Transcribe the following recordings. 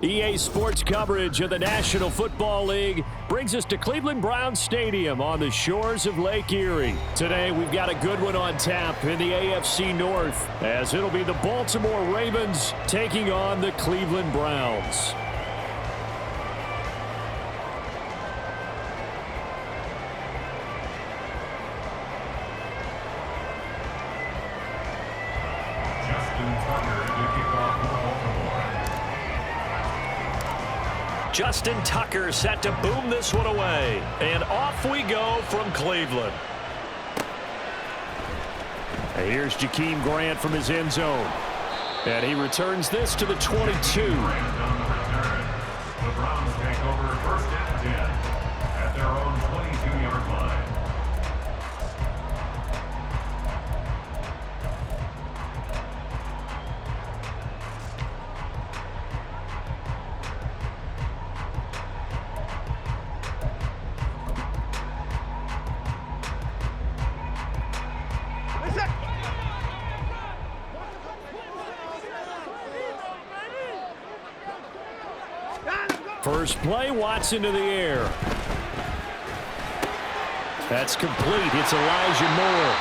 EA Sports coverage of the National Football League brings us to Cleveland Browns Stadium on the shores of Lake Erie. Today, we've got a good one on tap in the AFC North, as it'll be the Baltimore Ravens taking on the Cleveland Browns. Justin Tucker set to boom this one away. And off we go from Cleveland. And here's Jakeem Grant from his end zone. And he returns this to the 22. The Browns take over first and 10 at their own 22-yard line. First play, Watson to the air. That's complete. It's Elijah Moore.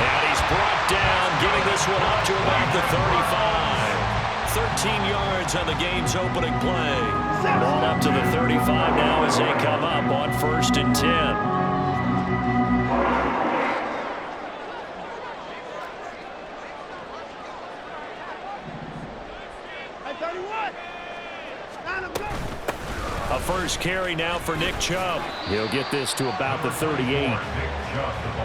And he's brought down, getting this one up to about the 35. 13 yards on the game's opening play. Ball up to the 35 now as they come up on first and 10. A first carry now for Nick Chubb. He'll get this to about the 38.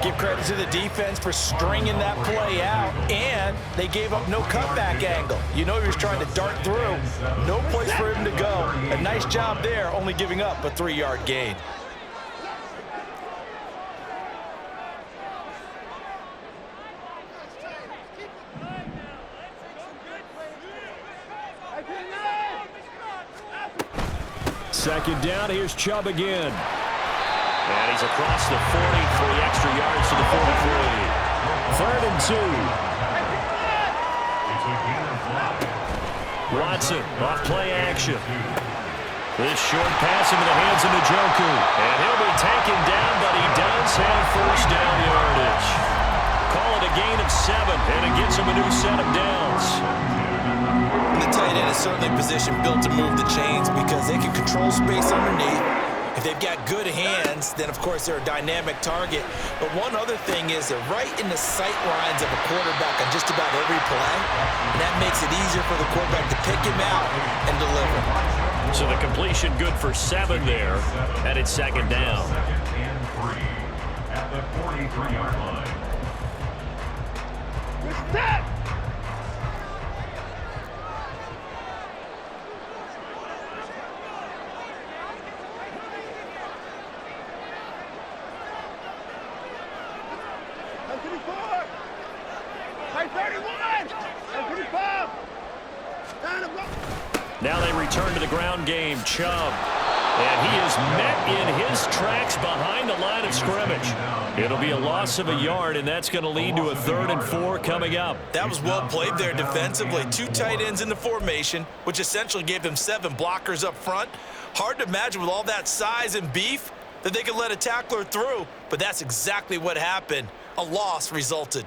Give credit to the defense for stringing that play out, and they gave up no cutback angle. You know he was trying to dart through. No place for him to go. A nice job there, only giving up a 3-yard gain. Second down, here's Chubb again. And he's across the 40 for the extra yards to the 43. Third and 2. Watson off play action. This short pass into the hands of Njoku. And he'll be taken down, but he does have first down yardage. Call it a gain of 7, and it gets him a new set of downs. The tight end is certainly a position built to move the chains because they can control space underneath. If they've got good hands, then of course they're a dynamic target. But one other thing is they're right in the sight lines of a quarterback on just about every play. And that makes it easier for the quarterback to pick him out and deliver. So the completion good for 7 there, and it's second down. Second and 3 at the 43-yard line. Now they return to the ground game. Chubb. And he is met in his tracks behind the line of scrimmage. It'll be a loss of a yard, and that's going to lead to a 3rd and 4 coming up. That was well played there defensively. 2 tight ends in the formation, which essentially gave them 7 blockers up front. Hard to imagine with all that size and beef that they could let a tackler through, but that's exactly what happened. A loss resulted.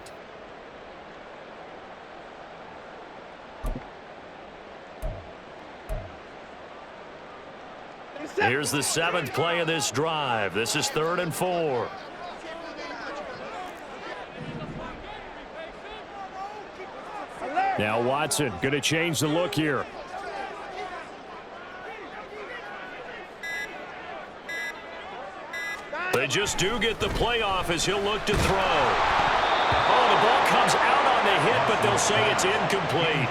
Here's the 7th play of this drive. This is 3rd and 4. Now Watson going to change the look here. They just do get the playoff as he'll look to throw. Oh, the ball comes out on the hit, but they'll say it's incomplete.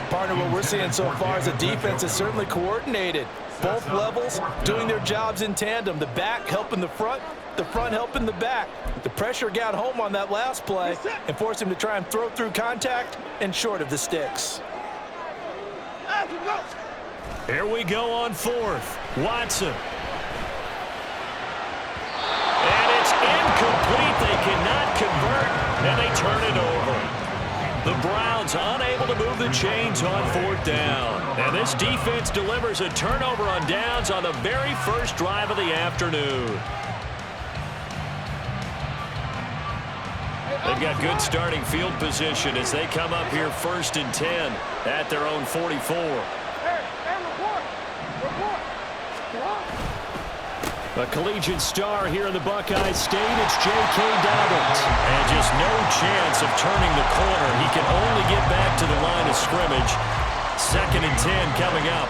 Partner, what we're seeing so far is the defense is certainly coordinated. Both levels doing their jobs in tandem. The back helping the front helping the back. The pressure got home on that last play and forced him to try and throw through contact and short of the sticks. Here we go on 4th. Watson. And it's incomplete. They cannot convert, and they turn it over. The Browns unable to move the chains on 4th down. And this defense delivers a turnover on downs on the very first drive of the afternoon. They've got good starting field position as they come up here 1st and 10 at their own 44. A collegiate star here in the Buckeye State, it's J.K. Dobbins. And just no chance of turning the corner. He can only get back to the line of scrimmage. 2nd and 10 coming up.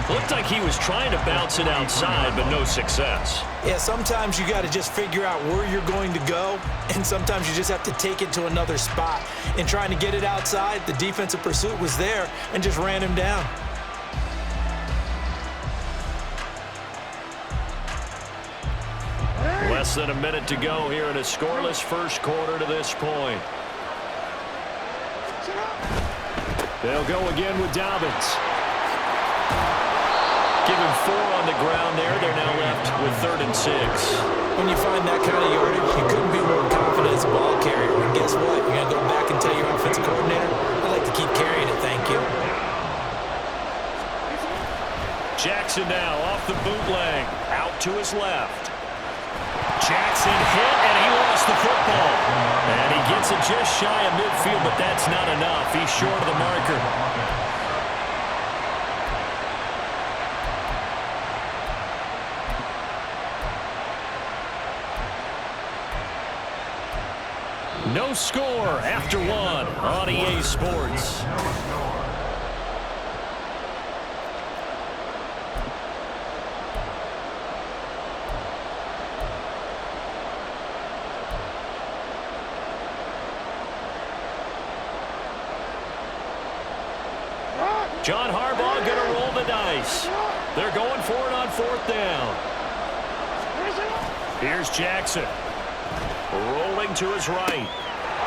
Looked like he was trying to bounce it outside, but no success. Yeah, sometimes you got to just figure out where you're going to go, and sometimes you just have to take it to another spot. In trying to get it outside, the defensive pursuit was there and just ran him down. Less than a minute to go here in a scoreless first quarter to this point. They'll go again with Dobbins. Give him 4 on the ground there. They're now left with 3rd and 6. When you find that kind of yardage, you couldn't be more confident as a ball carrier. And guess what? You're going to go back and tell your offensive coordinator, I'd like to keep carrying it, thank you. Jackson now off the bootleg. Out to his left. Jackson hit, and he lost the football. And he gets it just shy of midfield, but that's not enough. He's short of the marker. No score after 1 on EA Sports. John Harbaugh going to roll the dice. They're going for it on 4th down. Here's Jackson. Rolling to his right.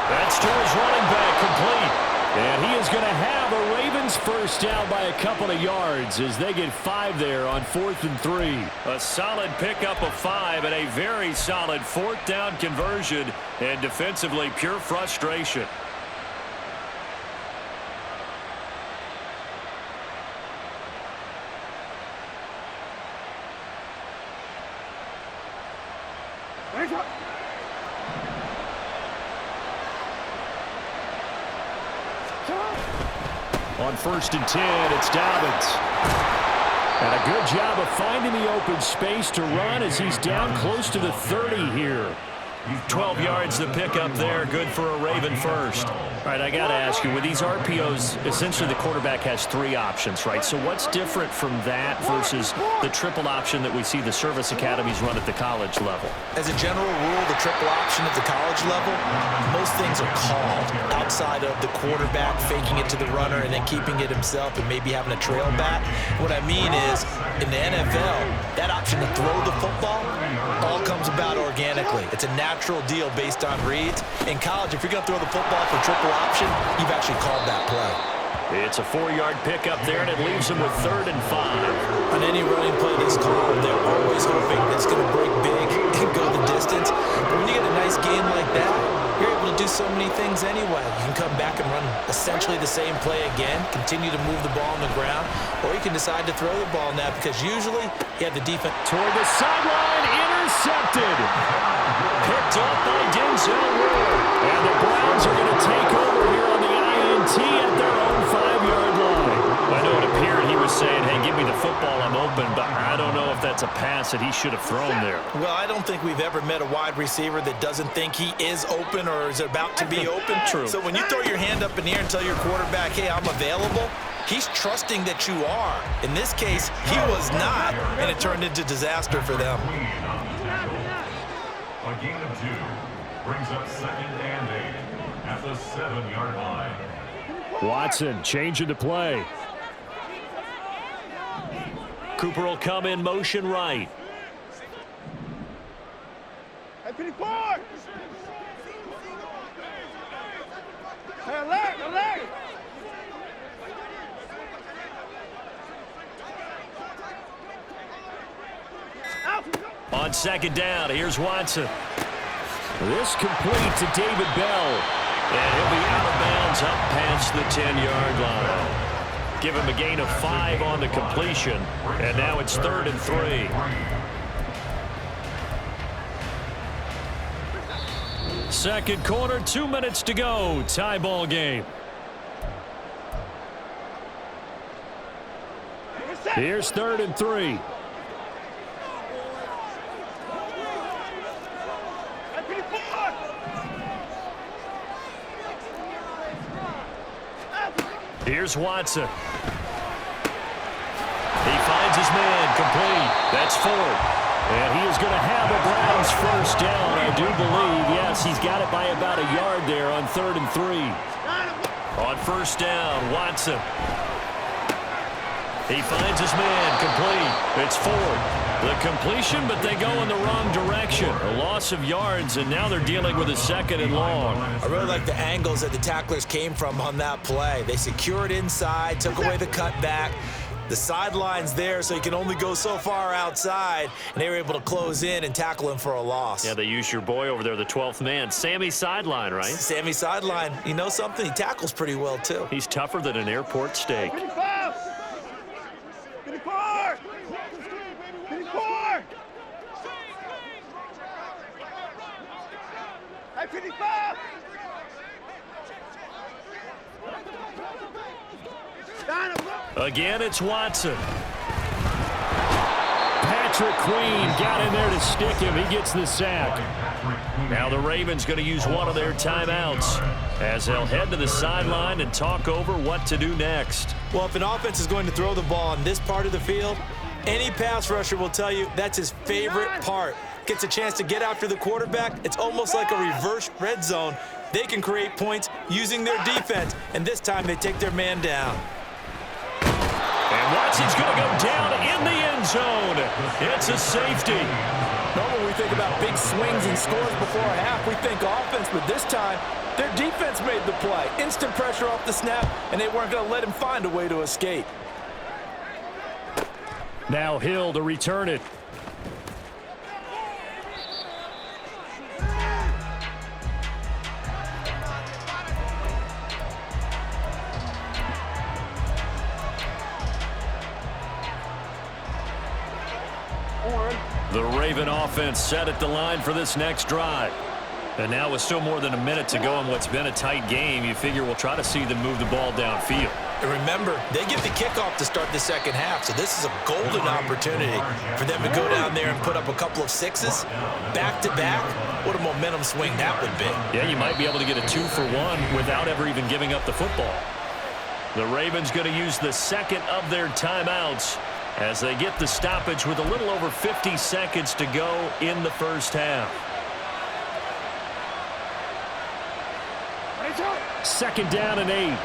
That's to his running back, complete. And he is going to have a Ravens first down by a couple of yards as they get 5 there on 4th and 3. A solid pickup of 5 and a very solid 4th down conversion. And defensively, pure frustration. On 1st and 10, it's Dobbins. And a good job of finding the open space to run as he's down close to the 30 here. 12 yards to pick up there. Good for a Raven first. All right, I got to ask you, with these RPOs, essentially the quarterback has 3 options, right? So what's different from that versus the triple option that we see the service academies run at the college level? As a general rule, the triple option at the college level, most things are called outside of the quarterback faking it to the runner and then keeping it himself and maybe having a trail back. What I mean is, in the NFL, that option to throw the football all comes about organically. It's a natural deal based on reads. In college, if you're going to throw the football for triple option, you've actually called that play. It's a 4-yard pickup there, and it leaves them with 3rd and 5. On any running play that's called, they're always hoping it's going to break big and go the distance. But when you get a nice game like that, you're able to do so many things anyway. You can come back and run essentially the same play again, continue to move the ball on the ground, or you can decide to throw the ball now because usually you have the defense. Toward the sideline, intercepted. Picked up by Denzel Ward. And the Browns are going to take over here on the INT at their own 5-yard line. I know it appeared he was saying, hey, give me the football, I'm open, but I don't know if that's a pass that he should have thrown there. Well, I don't think we've ever met a wide receiver that doesn't think he is open or is about to be open. True. So when you throw your hand up in the air and tell your quarterback, hey, I'm available, he's trusting that you are. In this case, he was not, and it turned into disaster for them. A gain of 2 brings up 2nd and 8 at the 7-yard line. Watson changing the play. Cooper will come in motion right. Hey, pretty boy! Hey, a leg! On 2nd down, here's Watson. This complete to David Bell. And he'll be out of bounds up past the 10-yard line. Give him a gain of 5 on the completion. And now it's 3rd and 3. Second quarter, 2 minutes to go. Tie ball game. Here's 3rd and 3. Here's Watson. He finds his man, complete. That's 4. And he is going to have a Browns first down, I do believe. Yes, he's got it by about a yard there on 3rd and 3. On first down, Watson. He finds his man, complete. It's 4. The completion, but they go in the wrong direction. A loss of yards, and now they're dealing with a 2nd and long. I really like the angles that the tacklers came from on that play. They secured inside, took away the cutback. The sideline's there, so you can only go so far outside, and they were able to close in and tackle him for a loss. Yeah, they used your boy over there, the 12th man. Sammy Sideline, right? Sammy Sideline. You know something? He tackles pretty well, too. He's tougher than an airport steak. 54! 54! 54! Hey, 55! Again, it's Watson. Patrick Queen got in there to stick him. He gets the sack. Now the Ravens going to use one of their timeouts as they'll head to the sideline and talk over what to do next. Well, if an offense is going to throw the ball on this part of the field, any pass rusher will tell you that's his favorite part. Gets a chance to get after the quarterback. It's almost like a reverse red zone. They can create points using their defense, and this time they take their man down. And Watson's going to go down in the end zone. It's a safety. Normally we think about big swings and scores before a half. We think offense, but this time their defense made the play. Instant pressure off the snap, and they weren't going to let him find a way to escape. Now Hill to return it. The Raven offense set at the line for this next drive. And now with still more than a minute to go in what's been a tight game, you figure we'll try to see them move the ball downfield. And remember, they get the kickoff to start the second half, so this is a golden opportunity for them to go down there and put up a couple of 6s back-to-back. What a momentum swing that would be. Yeah, you might be able to get a 2-for-1 without ever even giving up the football. The Ravens going to use the second of their timeouts as they get the stoppage with a little over 50 seconds to go in the first half. 2nd down and 8.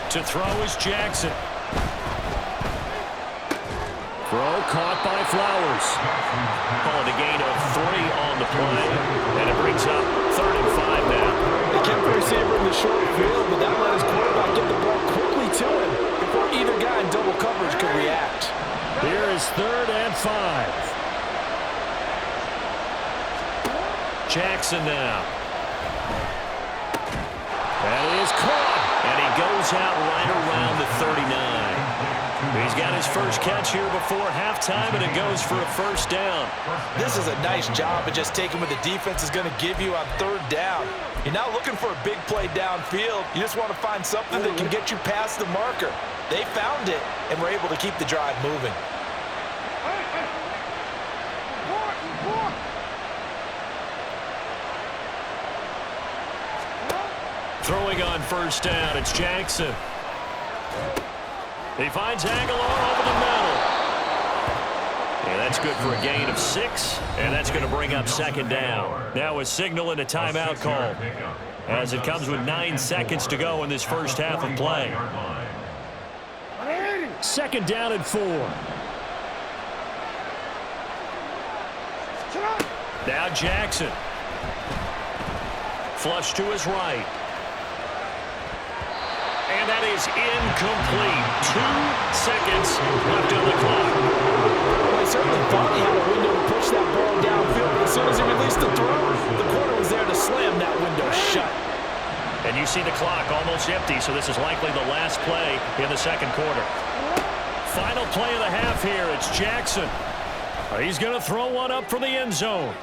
To throw is Jackson. Throw caught by Flowers. Calling a gain of 3 on the play. And it brings up 3rd and 5 now. They kept the receiver in the short field, but that let his quarterback get the ball quickly to him before either guy in double coverage could react. Here is 3rd and 5. Jackson now. That is caught. And he goes out right around the 39. He's got his first catch here before halftime, and it goes for a first down. This is a nice job of just taking what the defense is going to give you on 3rd down. You're not looking for a big play downfield. You just want to find something that can get you past the marker. They found it and were able to keep the drive moving. Throwing on first down, it's Jackson. He finds Aguilar over the middle. And that's good for a gain of 6, and that's going to bring up 2nd down. Now a signal and a timeout call as it comes with 9 seconds to go in this first half of play. 2nd down and 4. Now Jackson. Flush to his right. And that is incomplete. 2 seconds left on the clock. Well, he certainly thought he had a window to push that ball downfield, but as soon as he released the throw, the corner was there to slam that window shut. And you see the clock almost empty, so this is likely the last play in the second quarter. Final play of the half here. It's Jackson. He's going to throw one up from the end zone.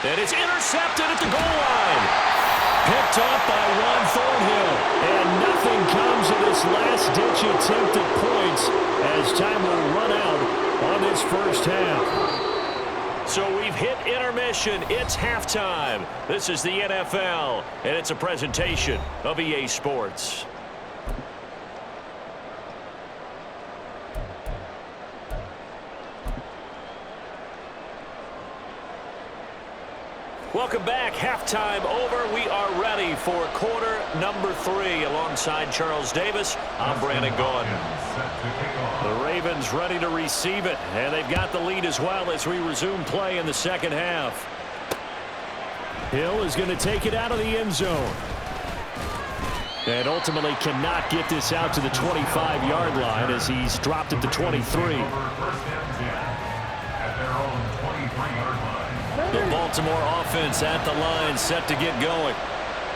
And it's intercepted at the goal line. Picked up by Ron Thornhill. And nothing comes of this last-ditch attempt at points as time will run out on this first half. So we've hit intermission. It's halftime. This is the NFL, and it's a presentation of EA Sports. Welcome back. Halftime over. We are ready for quarter number 3. Alongside Charles Davis, I'm Brandon Gaudin. The Ravens ready to receive it, and they've got the lead as well as we resume play in the second half. Hill is going to take it out of the end zone. And ultimately cannot get this out to the 25-yard line as he's dropped at the 23. The Baltimore offense at the line, set to get going.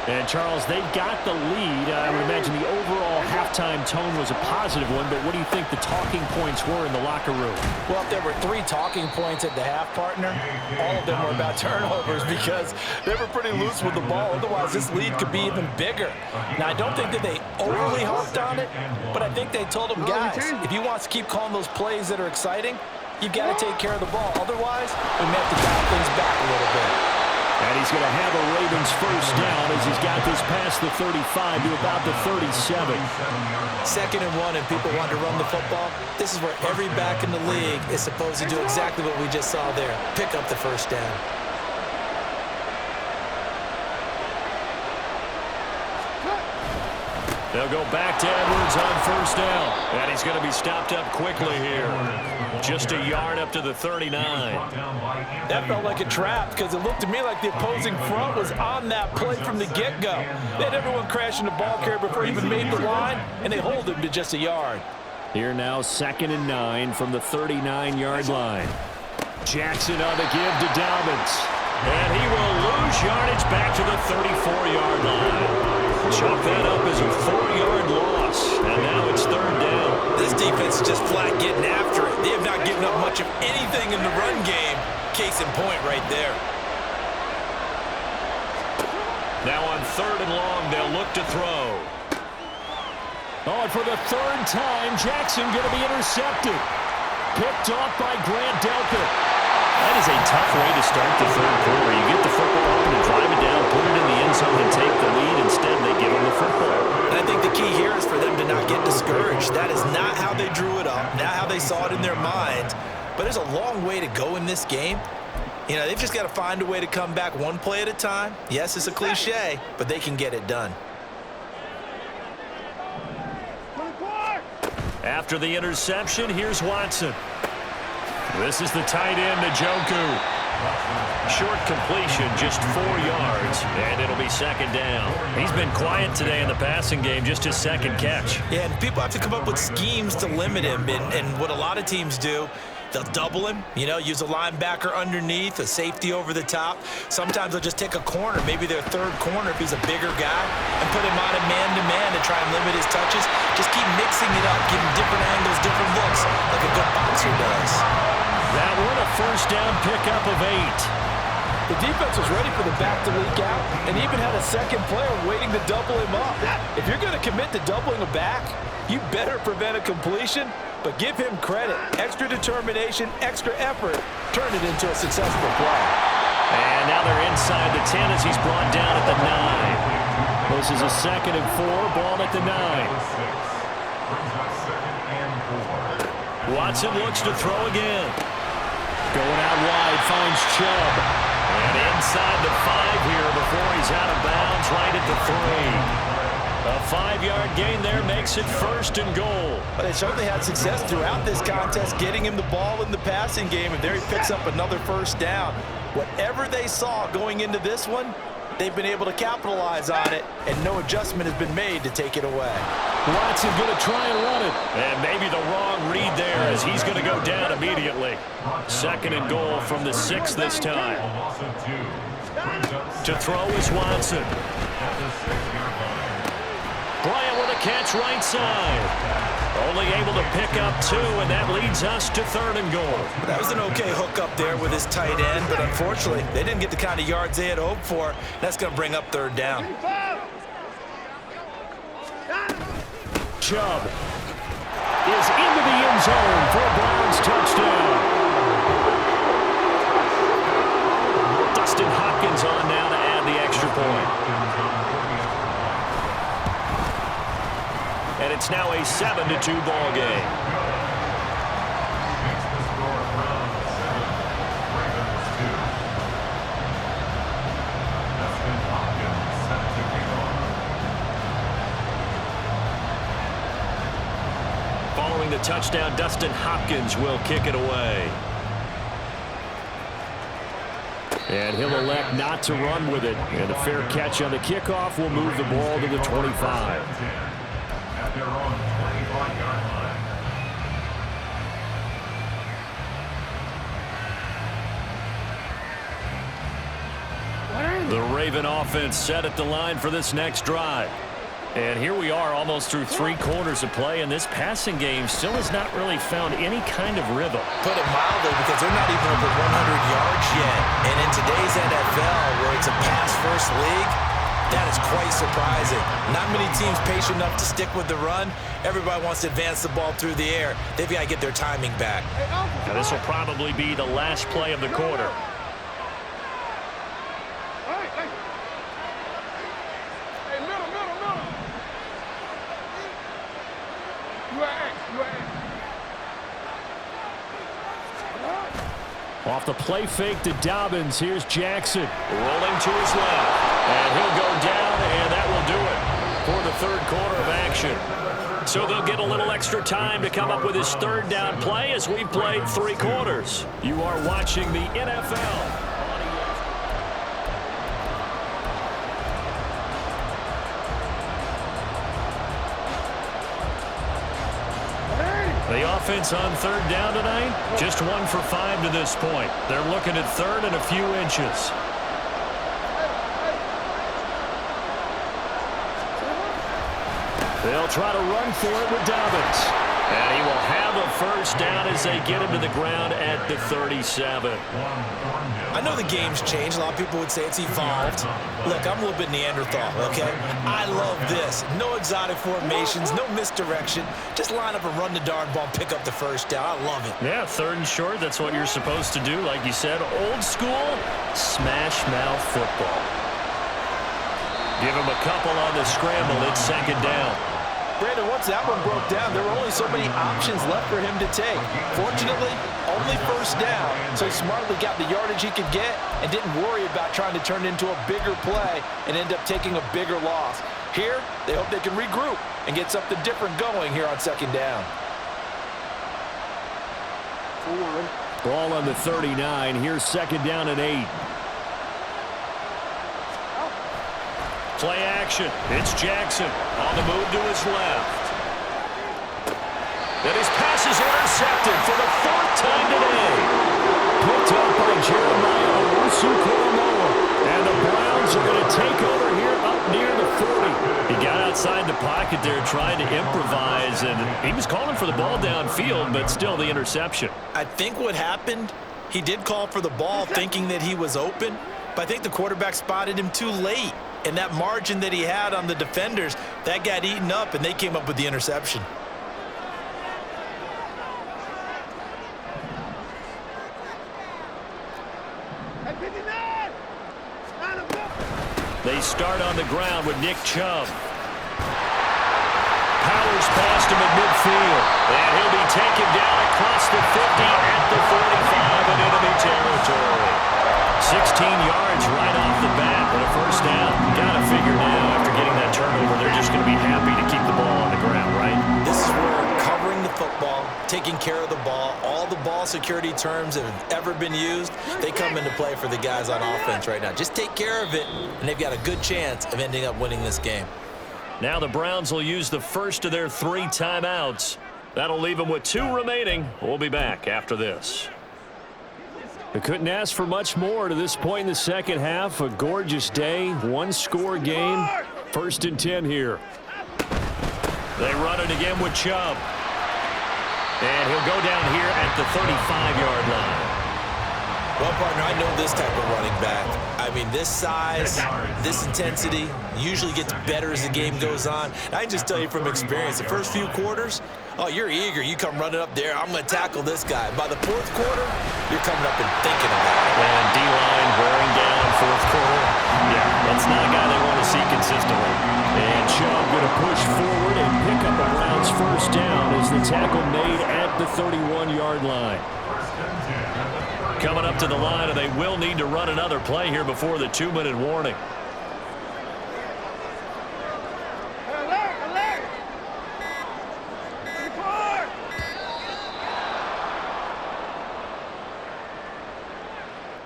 And, Charles, they've got the lead. I would imagine the overall halftime tone was a positive one, but what do you think the talking points were in the locker room? Well, if there were 3 talking points at the half, partner, all of them were about turnovers because they were pretty loose with the ball. Otherwise, this lead could be even bigger. Now, I don't think that they overly harped on it, but I think they told them, guys, if you want to keep calling those plays that are exciting, you've got to take care of the ball. Otherwise, we may have to dial things back a little bit. And he's going to have a Ravens first down as he's got this past the 35 to about the 37. 2nd and 1 and people want to run the football. This is where every back in the league is supposed to do exactly what we just saw there. Pick up the first down. They'll go back to Edwards on first down. And he's going to be stopped up quickly here. Just a yard up to the 39. That felt like a trap because it looked to me like the opposing front was on that play from the get-go. They had everyone crashing the ball carrier before he even made the line, and they hold him to just a yard. Here now, 2nd and 9 from the 39-yard line. Jackson on the give to Dobbins. And he will lose yardage back to the 34-yard line. Chalk that up as a 4-yard loss, and now it's 3rd down. This defense is just flat getting after it. They have not given up much of anything in the run game. Case in point right there. Now on 3rd and long, they'll look to throw. Oh, and for the 3rd time, Jackson going to be intercepted. Picked off by Grant Delpit. That is a tough way to start the 3rd quarter. You get the football up and drive it down, put it in the end zone, and take the lead. Instead, they give them the football. And I think the key here is for them to not get discouraged. That is not how they drew it up, not how they saw it in their mind. But there's a long way to go in this game. You know, they've just got to find a way to come back one play at a time. Yes, it's a cliche, but they can get it done. After the interception, here's Watson. This is the tight end, Njoku. Short completion, just 4 yards, and it'll be 2nd down. He's been quiet today in the passing game, just his 2nd catch. Yeah, and people have to come up with schemes to limit him, and what a lot of teams do, they'll double him, you know, use a linebacker underneath, a safety over the top. Sometimes they'll just take a corner, maybe their 3rd corner if he's a bigger guy, and put him on a man-to-man to try and limit his touches. Just keep mixing it up, give him different angles, different looks, like a good boxer does. That one a first down pickup of 8. The defense was ready for the back to leak out and even had a 2nd player waiting to double him up. If you're going to commit to doubling a back, you better prevent a completion, but give him credit. Extra determination, extra effort, turned it into a successful play. And now they're inside the 10 as he's brought down at the 9. This is a 2nd and 4, ball at the 9. Watson looks to throw again. Going out wide, finds Chubb. And inside the 5 here before he's out of bounds, right at the 3. A 5-yard gain there makes it 1st and goal. But they certainly had success throughout this contest, getting him the ball in the passing game, and there he picks up another 1st down. Whatever they saw going into this one, they've been able to capitalize on it, and no adjustment has been made to take it away. Watson going to try and run it. And maybe the wrong read there as he's going to go down immediately. 2nd and goal from the 6 this time. To throw is Watson. Bryant with a catch right side. Only able to pick up 2, and that leads us to 3rd and goal. That was an okay hook up there with his tight end, but unfortunately, they didn't get the kind of yards they had hoped for. That's going to bring up 3rd down. Chubb is into the end zone for a Browns touchdown. Dustin Hopkins on now to add the extra point. And it's now a 7-2 ball game. Following the touchdown, Dustin Hopkins will kick it away. And he'll elect not to run with it. And a fair catch on the kickoff will move the ball to the 25. At their own 25-yard line. The Raven offense set at the line for this next drive. And here we are almost through 3 quarters of play, and this passing game still has not really found any kind of rhythm. Put it mildly, because they're not even over 100 yards yet. And in today's NFL, where it's a pass-first league, that is quite surprising. Not many teams patient enough to stick with the run. Everybody wants to advance the ball through the air. They've got to get their timing back. Now this will probably be the last play of the quarter. Off the play fake to Dobbins, here's Jackson. Rolling to his left. And he'll go down, and that will do it for the 3rd quarter of action. So they'll get a little extra time to come up with his 3rd down play as we've played 3 quarters. You are watching the NFL. The offense on 3rd down tonight, just 1 for 5 to this point. They're looking at 3rd and a few inches. They'll try to run for it with Dobbins. And he will have a 1st down as they get him to the ground at the 37. I know the game's changed. A lot of people would say it's evolved. Look, I'm a little bit Neanderthal, okay? I love this. No exotic formations, no misdirection. Just line up and run the darn ball and pick up the 1st down. I love it. Yeah, 3rd and short, that's what you're supposed to do. Like you said, old school, smash mouth football. Give him a couple on the scramble. It's 2nd down. Brandon, once that one broke down, there were only so many options left for him to take. Fortunately, only 1st down, so he smartly got the yardage he could get and didn't worry about trying to turn it into a bigger play and end up taking a bigger loss. Here, they hope they can regroup and get something different going here on 2nd down. Ball on the 39. Here's 2nd down and 8. Play action. It's Jackson on the move to his left. And his pass is intercepted for the 4th time today. Picked up by Jeremiah Owusu-Koramoah. And the Browns are going to take over here up near the 40. He got outside the pocket there trying to improvise, and he was calling for the ball downfield, but still the interception. I think what happened, he did call for the ball thinking that he was open, but I think the quarterback spotted him too late. And that margin that he had on the defenders, that got eaten up, and they came up with the interception. They start on the ground with Nick Chubb. Powers past him at midfield. And he'll be taken down across the 50 at the 45 in enemy territory. 16 yards right off the bat and a 1st down. Got to figure now, after getting that turnover, they're just going to be happy to keep the ball on the ground, right? This is where covering the football, taking care of the ball, all the ball security terms that have ever been used, they come into play for the guys on offense right now. Just take care of it, and they've got a good chance of ending up winning this game. Now the Browns will use the 1st of their 3 timeouts. That'll leave them with 2 remaining. We'll be back after this. They couldn't ask for much more to this point in the second half. A gorgeous day, one-score game. 1st and 10 here. They run it again with Chubb. And he'll go down here at the 35-yard line. Well, partner, I know this type of running back. I mean, this size, this intensity usually gets better as the game goes on. I can just tell you from experience, the first few quarters, oh, you're eager. You come running up there, I'm going to tackle this guy. By the 4th quarter, you're coming up and thinking about it. And D-line wearing down 4th quarter. Yeah, that's not a guy they want to see consistently. And Chubb going to push forward and pick up a Browns first down as the tackle made at the 31-yard line. Coming up to the line, and they will need to run another play here before the 2-minute warning.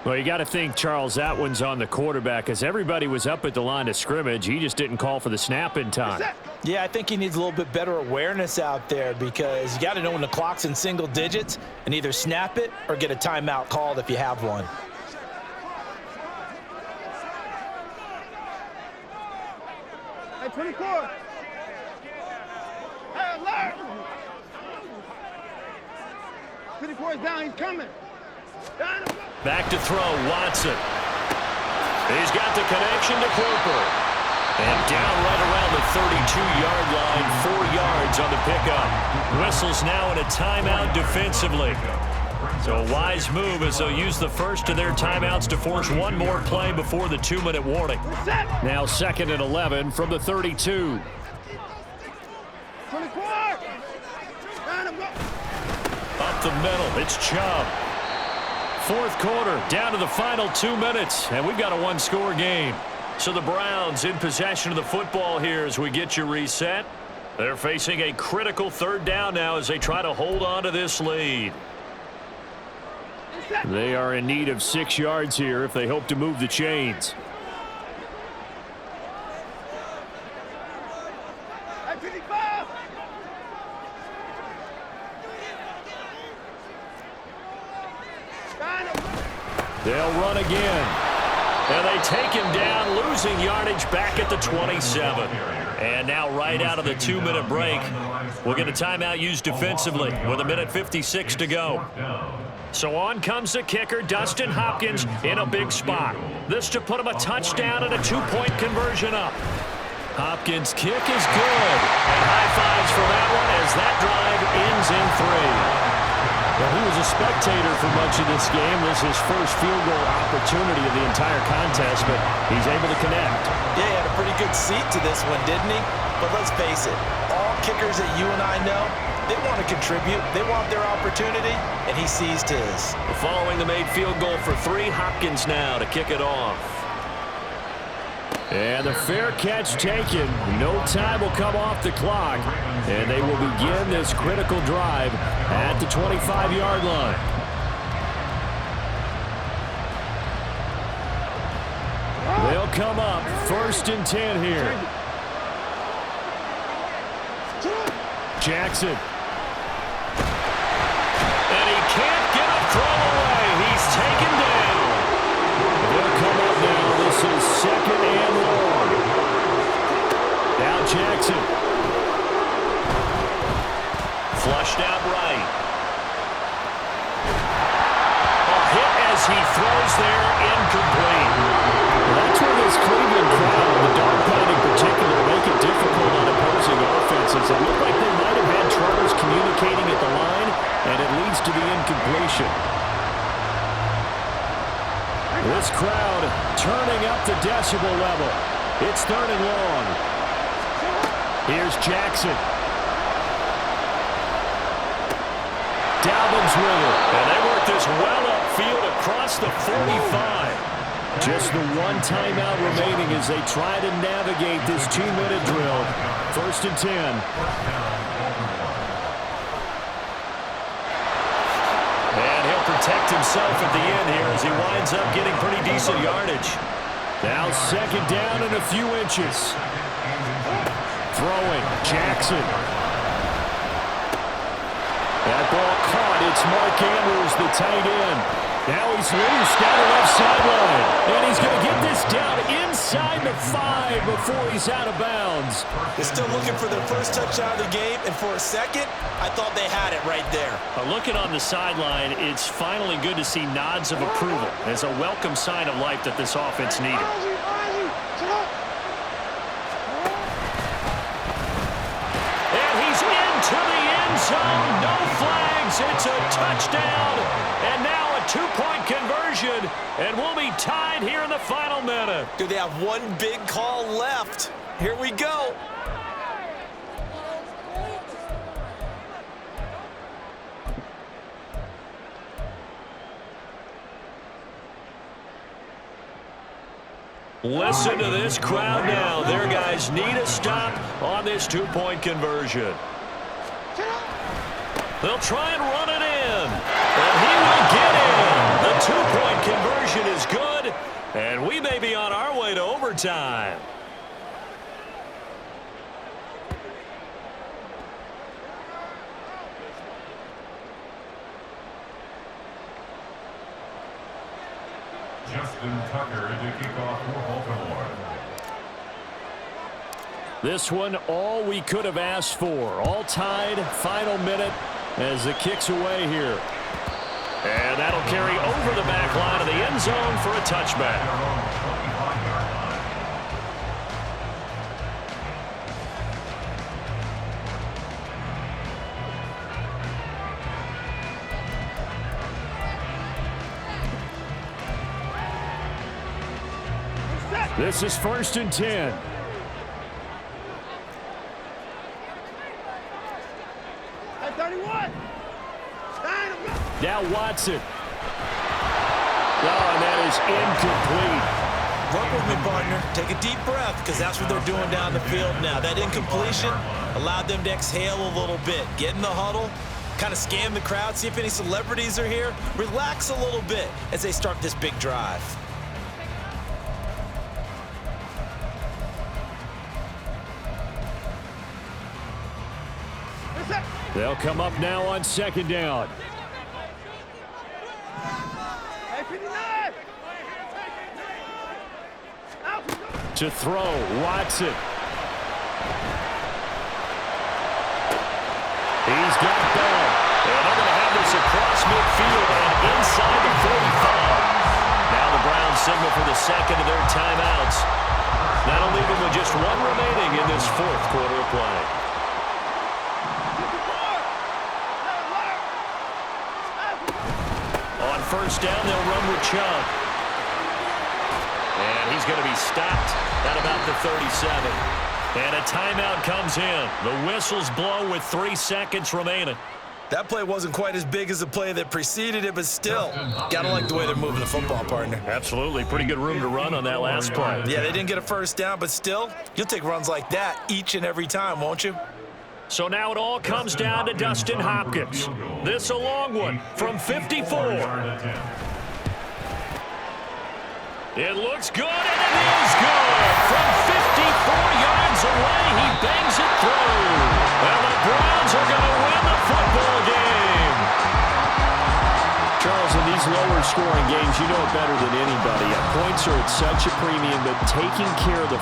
Well, you got to think, Charles, that one's on the quarterback as everybody was up at the line of scrimmage. He just didn't call for the snap in time. Yeah, I think he needs a little bit better awareness out there because you got to know when the clock's in single digits and either snap it or get a timeout called if you have one. Hey, 24. Hey, alert. 24 is down. He's coming. Down. Back to throw, Watson. He's got the connection to Cooper. And down right around the 32-yard line, 4 yards on the pickup. Whistles now in a timeout defensively. So a wise move as they'll use the first of their timeouts to force one more play before the 2-minute warning. Now 2nd and 11 from the 32. 24. Up the middle, it's Chubb. 4th quarter, down to the final 2 minutes, and we've got a one-score game. So the Browns in possession of the football here as we get you reset. They're facing a critical 3rd down now as they try to hold on to this lead. They are in need of 6 yards here if they hope to move the chains. They'll run again. And they take him down, losing yardage back at the 27. And now right out of the 2-minute break, we'll get a timeout used defensively with 1:56 to go. So on comes the kicker, Dustin Hopkins, in a big spot. This to put him a touchdown and a 2-point conversion up. Hopkins' kick is good. And high fives for that one as that drive ends in 3. Well, he was a spectator for much of this game. This is his first field goal opportunity of the entire contest, but he's able to connect. Yeah, he had a pretty good seat to this one, didn't he? But let's face it, all kickers that you and I know, they want to contribute. They want their opportunity, and he seized his. Following the made field goal for 3, Hopkins now to kick it off. And the fair catch taken. No time will come off the clock. And they will begin this critical drive at the 25-yard line. They'll come up 1st and 10 here. Jackson. And he can't get a throw away. He's taken down. They'll come up now. This is 2nd and long. Now Jackson. Flushed out right. A hit as he throws there, incomplete. That's where this Cleveland crowd, the dog pound in particular, make it difficult on opposing offenses. It looked like they might have had troubles communicating at the line, and it leads to the incompletion. This crowd turning up the decibel level. It's 3rd and long. Here's Jackson. Dalvin's with it. And they work this well upfield across the 45. Just the one timeout remaining as they try to navigate this 2-minute drill. 1st and 10. And he'll protect himself at the end here as he winds up getting pretty decent yardage. Now 2nd down and a few inches. Throwing, Jackson. That ball caught. It's Mark Andrews, the tight end. Now he's loose down the left sideline. And he's going to get this down inside the 5 before he's out of bounds. They're still looking for their first touchdown of the game, and for a second, I thought they had it right there. Looking on the sideline, it's finally good to see nods of approval as a welcome sign of life that this offense needed. And he's into the end zone. No flags. It's a touchdown. And now a 2-point conversion. And we'll be tied here in the final minute. Do they have one big call left? Here we go. Listen to this crowd now. Their guys need a stop on this 2-point conversion. They'll try and run it in. And he will get in. The 2-point conversion is good. And we may be on our way to overtime. Justin Tucker to kick off for Baltimore. This one, all we could have asked for. All tied, final minute as the kick's away here. And that'll carry over the back line of the end zone for a touchback. This is 1st and 10. Hey, 31. Now Watson. Oh, and that is incomplete. Work with me, partner. Take a deep breath, because that's what they're doing down the field now. That incompletion allowed them to exhale a little bit. Get in the huddle, kind of scan the crowd, see if any celebrities are here. Relax a little bit as they start this big drive. They'll come up now on 2nd down. Hey, 59. To throw, Watson. He's got Bell. And they're going to have this across midfield and inside the 45. Now the Browns signal for the second of their timeouts. That'll leave them with just one remaining in this 4th quarter of play. On 1st down, they'll run with Chubb. And he's going to be stopped at about the 37. And a timeout comes in. The whistles blow with 3 seconds remaining. That play wasn't quite as big as the play that preceded it, but still, got to like the way they're moving the football, partner. Absolutely. Pretty good room to run on that last play. Yeah, they didn't get a 1st down, but still, you'll take runs like that each and every time, won't you? So now it all comes down to Dustin Hopkins. This a long one from 54. It looks good, and it is good. From 54 yards away, he bangs it through. And the Browns are going to win the football game. Charles, in these lower scoring games, you know it better than anybody. Points are at such a premium that taking care of the